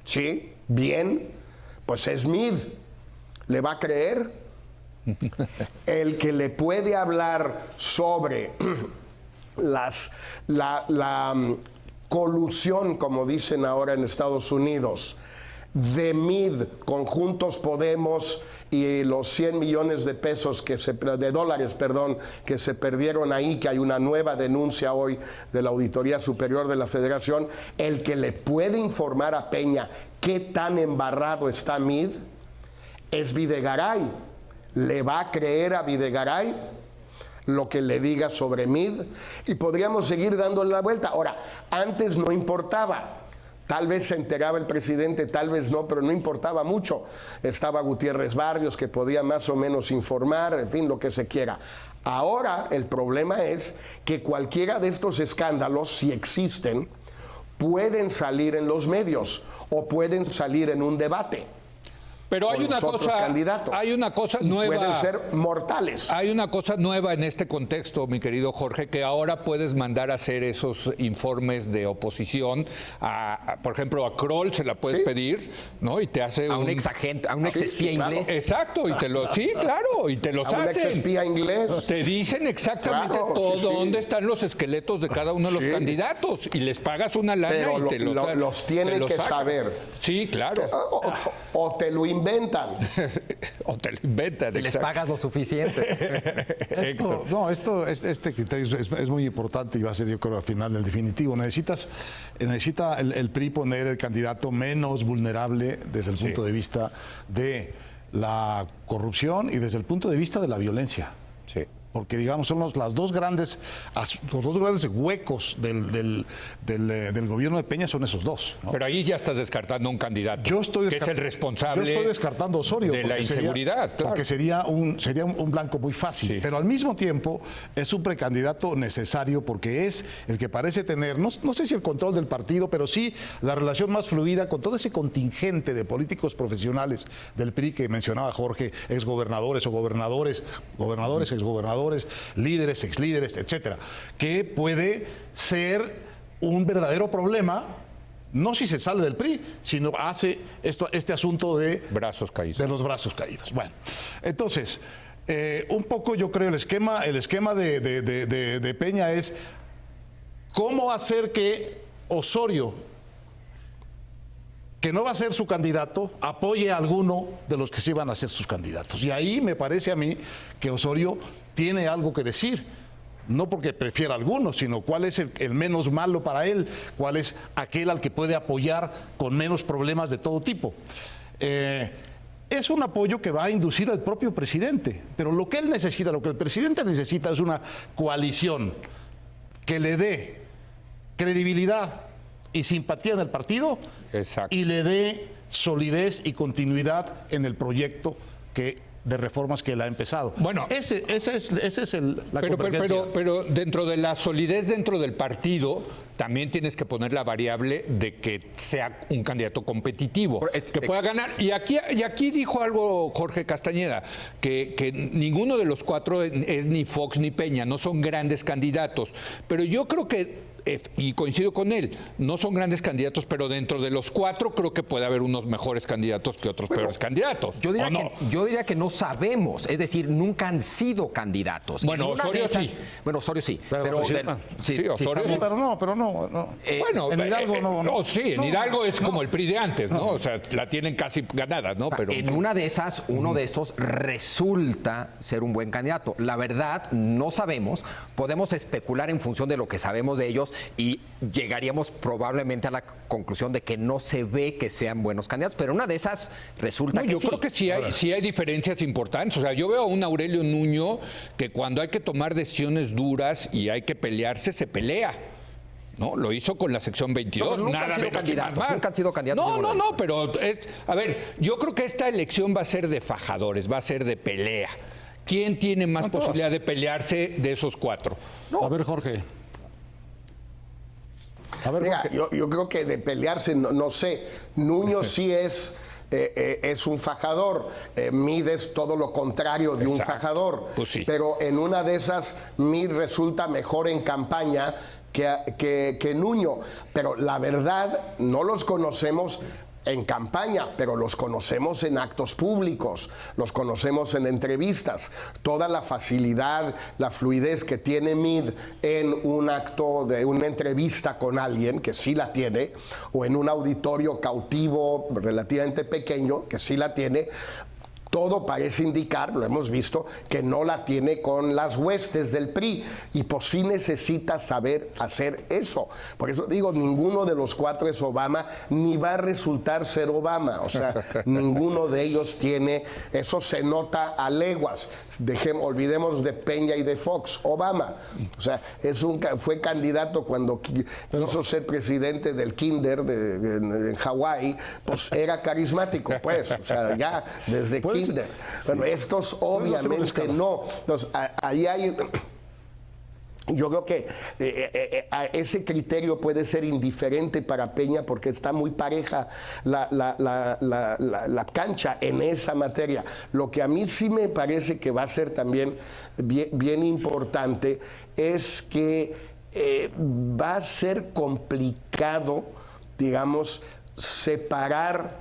¿sí? Bien, pues es Mid. ¿Le va a creer? El que le puede hablar sobre la colusión, como dicen ahora en Estados Unidos, de Mid con Juntos Podemos y los 100 millones de dólares que se perdieron ahí, que hay una nueva denuncia hoy de la Auditoría Superior de la Federación, el que le puede informar a Peña qué tan embarrado está Mid es Videgaray. ¿Le va a creer a Videgaray lo que le diga sobre Mid? Y podríamos seguir dándole la vuelta. Ahora, antes no importaba. Tal vez se enteraba el presidente, tal vez no, pero no importaba mucho. Estaba Gutiérrez Barrios, que podía más o menos informar, en fin, lo que se quiera. Ahora el problema es que cualquiera de estos escándalos, si existen, pueden salir en los medios o pueden salir en un debate. Pero hay una cosa nueva. Pueden ser mortales. Hay una cosa nueva en este contexto, mi querido Jorge, que ahora puedes mandar a hacer esos informes de oposición. Por ejemplo, a Kroll se la puedes pedir, ¿no? Y te hace a un ex agente, a un ex espía inglés. Claro. Exacto, y te lo a un ex espía inglés. Te dicen exactamente dónde están los esqueletos de cada uno de los candidatos y les pagas una lana. Pero y te los tienen que saber. Sí, claro. O te lo inventan. O te lo inventan. Si les pagas lo suficiente. Este criterio es muy importante y va a ser, yo creo, al final del definitivo. Necesita el PRI poner el candidato menos vulnerable desde el punto de vista de la corrupción y desde el punto de vista de la violencia. Sí. porque digamos son los dos grandes huecos del gobierno de Peña son esos dos, ¿no? Pero ahí ya estás descartando un candidato que es el responsable. Yo estoy descartando a Osorio de la inseguridad, claro. Porque sería un blanco muy fácil. Sí. Pero al mismo tiempo es un precandidato necesario porque es el que parece tener, no sé si el control del partido, pero sí la relación más fluida con todo ese contingente de políticos profesionales del PRI que mencionaba Jorge, exgobernadores o gobernadores, exgobernadores, líderes, exlíderes, etcétera, que puede ser un verdadero problema. No si se sale del PRI, sino hace este asunto de brazos caídos. De los brazos caídos. Bueno, entonces, un poco yo creo el esquema de Peña es cómo hacer que Osorio, que no va a ser su candidato, apoye a alguno de los que sí van a ser sus candidatos. Y ahí me parece a mí que Osorio tiene algo que decir. No porque prefiera a alguno, sino cuál es el menos malo para él, cuál es aquel al que puede apoyar con menos problemas de todo tipo. Es un apoyo que va a inducir al propio presidente, pero lo que él necesita, lo que el presidente necesita es una coalición que le dé credibilidad y simpatía en el partido. Exacto. Y le dé solidez y continuidad en el proyecto de reformas que él ha empezado. Bueno, esa es la convergencia. Pero dentro de la solidez dentro del partido también tienes que poner la variable de que sea un candidato competitivo, que pueda ganar. Y aquí dijo algo Jorge Castañeda, que ninguno de los cuatro es ni Fox ni Peña, no son grandes candidatos. Pero yo creo que, y coincido con él, no son grandes candidatos, pero dentro de los cuatro creo que puede haber unos mejores candidatos que otros peores candidatos. Yo diría que no sabemos, es decir, nunca han sido candidatos. Bueno, Osorio sí. Bueno, Osorio sí. Pero no. Bueno, en Hidalgo no. Sí, en Hidalgo es como el PRI de antes, ¿no? O sea, la tienen casi ganada, ¿no? Pero en una de esas, uno de estos resulta ser un buen candidato. La verdad, no sabemos. Podemos especular en función de lo que sabemos de ellos y llegaríamos probablemente a la conclusión de que no se ve que sean buenos candidatos, pero una de esas resulta que yo creo que sí hay diferencias importantes. O sea, yo veo a un Aurelio Nuño que cuando hay que tomar decisiones duras y hay que pelearse, se pelea. ¿No? Lo hizo con la sección 22. Nunca han sido candidatos. No, pero a ver, yo creo que esta elección va a ser de fajadores, va a ser de pelea. ¿Quién tiene más posibilidad de pelearse de esos cuatro? No. A ver, Jorge. Mira, yo creo que de pelearse, no sé. Nuño sí es un fajador. Mid es todo lo contrario de un fajador. Pues sí. Pero en una de esas, Mid resulta mejor en campaña que Nuño. Pero la verdad, no los conocemos en campaña, pero los conocemos en actos públicos, los conocemos en entrevistas. Toda la facilidad, la fluidez que tiene Mid en un acto de una entrevista con alguien, que sí la tiene, o en un auditorio cautivo relativamente pequeño, que sí la tiene, todo parece indicar, lo hemos visto, que no la tiene con las huestes del PRI, y pues sí necesita saber hacer eso. Por eso digo, ninguno de los cuatro es Obama, ni va a resultar ser Obama. O sea, ninguno de ellos tiene, eso se nota a leguas. Olvidemos de Peña y de Fox. Obama, o sea, fue candidato cuando quiso ser presidente del Kinder en Hawái, pues era carismático, pues, o sea, ya desde Kinder. Bueno, estos obviamente no. Entonces, ahí hay... Yo creo que ese criterio puede ser indiferente para Peña porque está muy pareja la cancha en esa materia. Lo que a mí sí me parece que va a ser también bien importante es que va a ser complicado, digamos, separar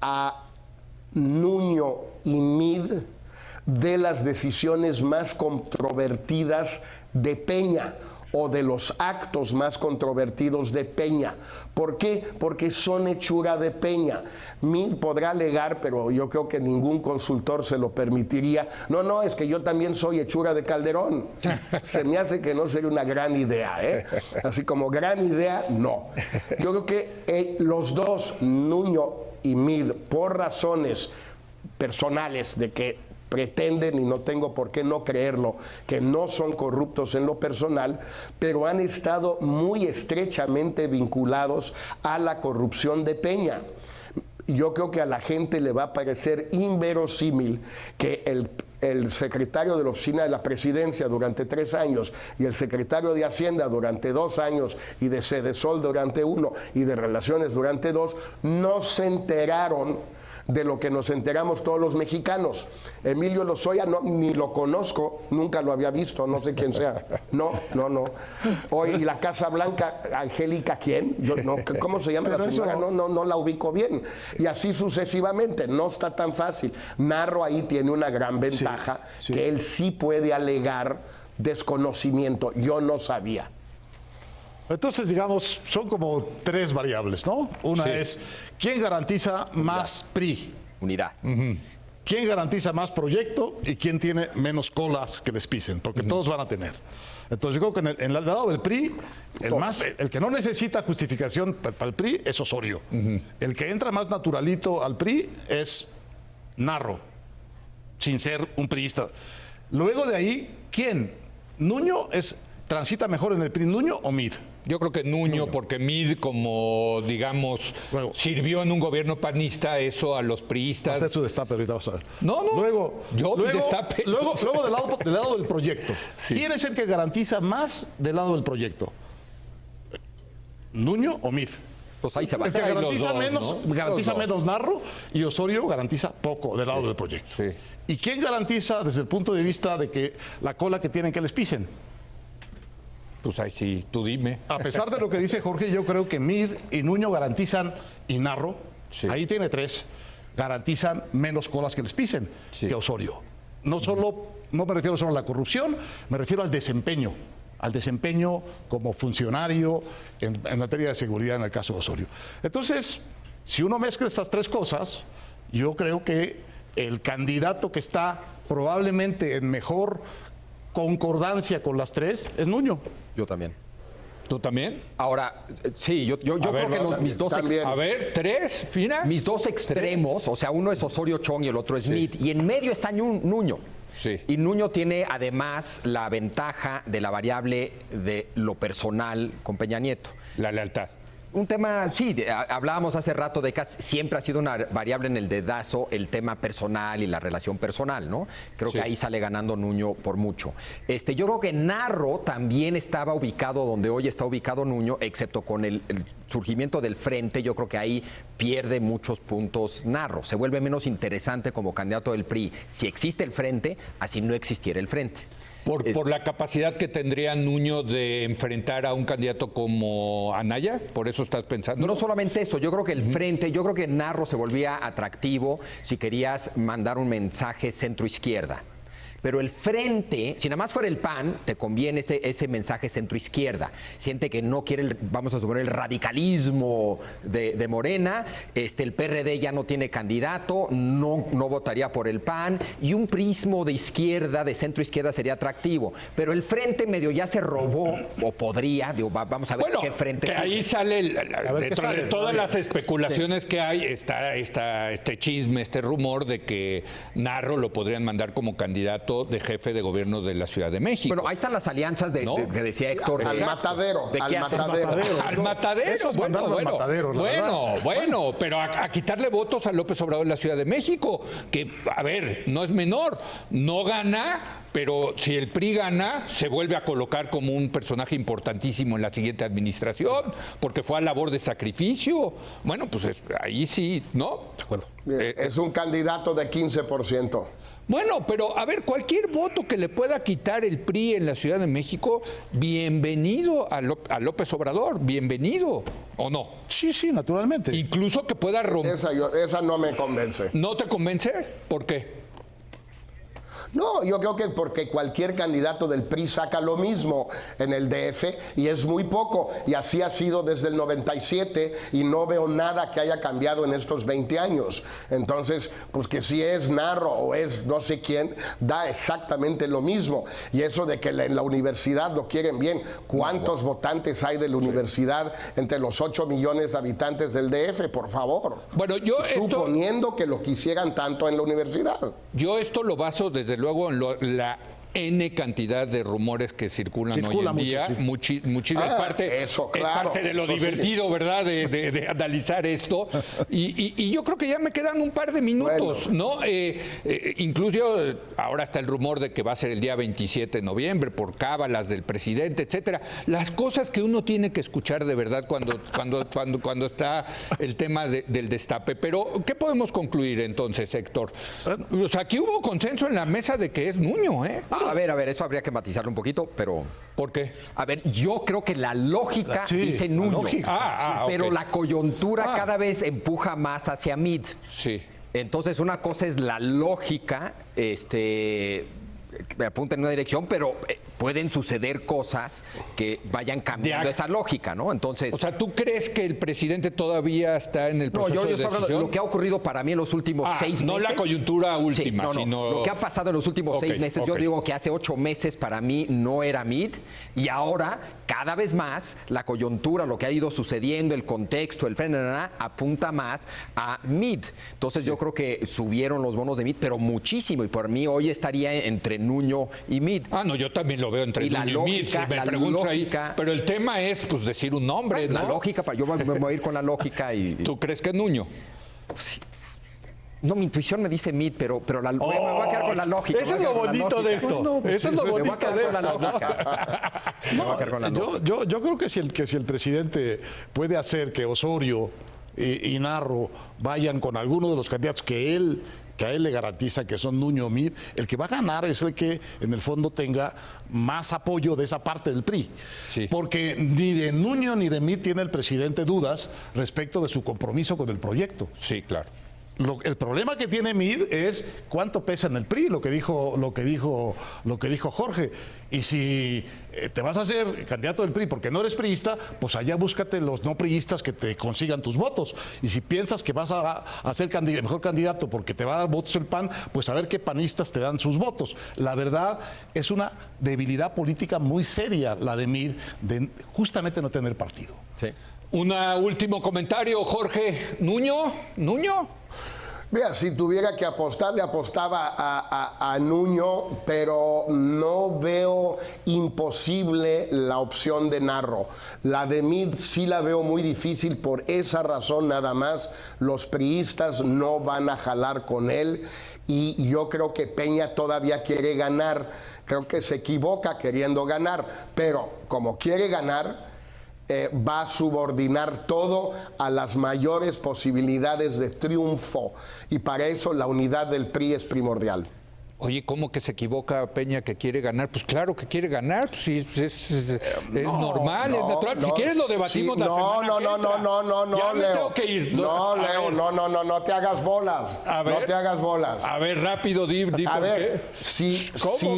a Nuño y Mid de las decisiones más controvertidas de Peña o de los actos más controvertidos de Peña. ¿Por qué? Porque son hechura de Peña. Mid podrá alegar, pero yo creo que ningún consultor se lo permitiría. No, es que yo también soy hechura de Calderón. Se me hace que no sería una gran idea, ¿eh? Así como gran idea, no. Yo creo que los dos, Nuño y Mid, por razones personales de que pretenden, y no tengo por qué no creerlo, que no son corruptos en lo personal, pero han estado muy estrechamente vinculados a la corrupción de Peña. Yo creo que a la gente le va a parecer inverosímil que el secretario de la Oficina de la Presidencia durante 3 años y el secretario de Hacienda durante 2 años y de Sedesol durante 1 y de Relaciones durante 2 no se enteraron de lo que nos enteramos todos los mexicanos. Emilio Lozoya ni lo conozco, nunca lo había visto, no sé quién sea. No. Hoy, y la Casa Blanca, Angélica, ¿quién? ¿Cómo se llama la señora? No la ubico bien. Y así sucesivamente, no está tan fácil. Narro ahí tiene una gran ventaja, que él sí puede alegar desconocimiento. Yo no sabía. Entonces, digamos, son como 3 variables, ¿no? Una es, ¿quién garantiza más PRI? Unidad. ¿Quién garantiza más proyecto? Y quién tiene menos colas que les pisen, porque todos van a tener. Entonces, yo creo que en el lado del PRI, el que no necesita justificación para el PRI es Osorio. El que entra más naturalito al PRI es Narro, sin ser un priista. Luego de ahí, ¿quién? ¿Nuño transita mejor en el PRI, Nuño o Mid? Yo creo que Nuño, porque Mid, como digamos, sirvió en un gobierno panista, eso a los priistas. Hacer su destape ahorita, vas a ver. No. Luego del lado del proyecto. Sí. ¿Quién es el que garantiza más del lado del proyecto? ¿Nuño o Mid? Pues ahí se va. El que garantiza los dos, ¿no? garantiza menos Narro, y Osorio garantiza poco del lado del proyecto. Sí. ¿Y quién garantiza desde el punto de vista de que la cola que tienen que les pisen? Pues ahí sí, tú dime. A pesar de lo que dice Jorge, yo creo que Mid y Nuño garantizan, y Narro, ahí tiene 3, garantizan menos colas que les pisen que Osorio. No me refiero solo a la corrupción, me refiero al desempeño como funcionario en materia de seguridad en el caso de Osorio. Entonces, si uno mezcla estas 3 cosas, yo creo que el candidato que está probablemente en mejor concordancia con las 3 es Nuño. Yo también. ¿Tú también? Ahora, sí, yo creo que mis dos A ver, 3, Fina. Mis 2 extremos, o sea, uno es Osorio Chong y el otro es Mid, y en medio está Nuño. Sí. Y Nuño tiene además la ventaja de la variable de lo personal con Peña Nieto. La lealtad. Un tema, sí, hablábamos hace rato de que siempre ha sido una variable en el dedazo el tema personal y la relación personal, ¿no? Creo que ahí sale ganando Nuño por mucho. Yo creo que Narro también estaba ubicado donde hoy está ubicado Nuño, excepto con el surgimiento del Frente. Yo creo que ahí pierde muchos puntos Narro. Se vuelve menos interesante como candidato del PRI si existe el Frente, así no existiera el Frente. Por la capacidad que tendría Nuño de enfrentar a un candidato como Anaya, ¿por eso estás pensando? No solamente eso, yo creo que el Frente, yo creo que Narro se volvía atractivo si querías mandar un mensaje centro-izquierda. Pero el Frente, si nada más fuera el PAN, te conviene ese mensaje centro-izquierda. Gente que no quiere, vamos a suponer, el radicalismo de Morena, el PRD ya no tiene candidato, no votaría por el PAN, y un prismo de izquierda, de centro-izquierda sería atractivo. Pero el Frente medio ya se robó, o podría, vamos a ver qué Frente... Que ahí sale, dentro de todas las especulaciones que hay, está este chisme, este rumor de que Narro lo podrían mandar como candidato de jefe de gobierno de la Ciudad de México. Bueno, ahí están las alianzas que decía Héctor. Al matadero. Al matadero. Bueno, pero a quitarle votos a López Obrador en la Ciudad de México, que, a ver, no es menor, no gana, pero si el PRI gana, se vuelve a colocar como un personaje importantísimo en la siguiente administración, porque fue a labor de sacrificio. Bueno, pues ahí sí, ¿no? De acuerdo. Es un candidato de 15%. Bueno, pero a ver, cualquier voto que le pueda quitar el PRI en la Ciudad de México, bienvenido a López Obrador, bienvenido, ¿o no? Sí, naturalmente. Incluso que pueda romper. Esa no me convence. ¿No te convence? ¿Por qué? No, yo creo que porque cualquier candidato del PRI saca lo mismo en el DF y es muy poco, y así ha sido desde el 97 y no veo nada que haya cambiado en estos 20 años. Entonces, pues que si es Narro o es no sé quién, da exactamente lo mismo. Y eso de que en la universidad lo quieren bien, ¿cuántos votantes hay de la universidad entre los 8 millones de habitantes del DF, por favor? Bueno, suponiendo que lo quisieran tanto en la universidad. Yo esto lo baso desde luego en la N cantidad de rumores que circulan hoy en día. Muchísimas parte, eso, claro, es parte de lo eso divertido, sí, ¿verdad? De analizar esto. Y yo creo que ya me quedan un par de minutos, bueno, ¿no? Incluso ahora está el rumor de que va a ser el día 27 de noviembre por cábalas del presidente, etcétera. Las cosas que uno tiene que escuchar de verdad cuando está el tema del destape. Pero, ¿qué podemos concluir entonces, Héctor? O sea, aquí hubo consenso en la mesa de que es Nuño, ¿eh? A ver, eso habría que matizarlo un poquito, pero... ¿Por qué? A ver, yo creo que la lógica dice Nuño, pero okay, la coyuntura cada vez empuja más hacia Mid. Sí. Entonces, una cosa es la lógica, me apunta en una dirección, pero pueden suceder cosas que vayan cambiando esa lógica, ¿no? Entonces... O sea, ¿tú crees que el presidente todavía está en el proceso yo de estoy hablando de lo que ha ocurrido para mí en los últimos 6 meses. No la coyuntura última, sí, sino... Lo que ha pasado en los últimos 6 meses. Yo digo que hace 8 meses para mí no era Mid, y ahora, cada vez más, la coyuntura, lo que ha ido sucediendo, el contexto, el freno, apunta más a Mid. Entonces yo creo que subieron los bonos de Mid, pero muchísimo, y por mí hoy estaría entre Nuño y Mid. No, yo también lo veo entre Nuño y Mid. Si me pregunto ahí, pero el tema es pues decir un nombre, ¿no? La lógica, yo me voy a ir con la lógica y... ¿Tú crees que es Nuño? Sí. No, mi intuición me dice Mid, pero me voy a quedar con la lógica. Eso es lo bonito de esto. Eso es lo bonito de esto. Yo creo que si el presidente puede hacer que Osorio y Narro vayan con alguno de los candidatos que a él le garantiza que son Nuño o Mid, el que va a ganar es el que en el fondo tenga más apoyo de esa parte del PRI. Sí. Porque ni de Nuño ni de Mid tiene el presidente dudas respecto de su compromiso con el proyecto. Sí, claro. El problema que tiene Mid es cuánto pesa en el PRI, lo que dijo Jorge. Y si te vas a hacer candidato del PRI porque no eres priista, pues allá búscate los no priistas que te consigan tus votos. Y si piensas que vas a ser el mejor candidato porque te va a dar votos el PAN, pues a ver qué panistas te dan sus votos. La verdad es una debilidad política muy seria la de Mid, de justamente no tener partido. Sí. Un último comentario, Jorge. ¿Nuño? Vea, si tuviera que apostar, le apostaba a Nuño, pero no veo imposible la opción de Narro. La de Mid sí la veo muy difícil por esa razón nada más. Los priistas no van a jalar con él y yo creo que Peña todavía quiere ganar. Creo que se equivoca queriendo ganar, pero como quiere ganar, va a subordinar todo a las mayores posibilidades de triunfo y para eso la unidad del PRI es primordial. Oye, ¿cómo que se equivoca Peña que quiere ganar? Pues claro que quiere ganar, pues sí, es normal, es natural. Si quieres lo debatimos la semana que entra. No, ya me Leo. tengo que ir. Leo, no te hagas bolas. No te hagas bolas. A ver, rápido, di por qué.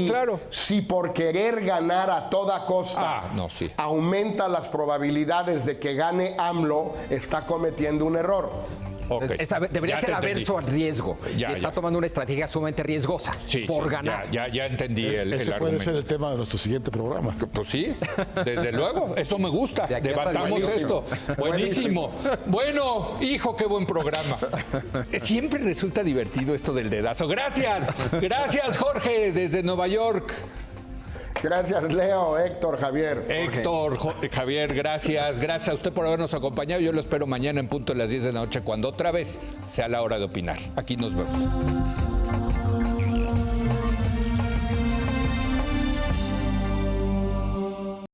Claro. Si por querer ganar a toda costa aumenta las probabilidades de que gane AMLO, está cometiendo un error. Okay. Debería ser averso al riesgo. Está tomando una estrategia sumamente riesgosa por ganar. Ya entendí el Ese puede ser el tema de nuestro siguiente programa. Pues sí, desde luego. Eso me gusta. Debatamos esto. Buenísimo. Bueno, hijo, qué buen programa. Siempre resulta divertido esto del dedazo. Gracias, Jorge, desde Nueva York. Gracias, Leo, Héctor, Javier. Héctor, Javier, gracias. Gracias a usted por habernos acompañado. Yo lo espero mañana en punto de las 10 de la noche, cuando otra vez sea la hora de opinar. Aquí nos vemos.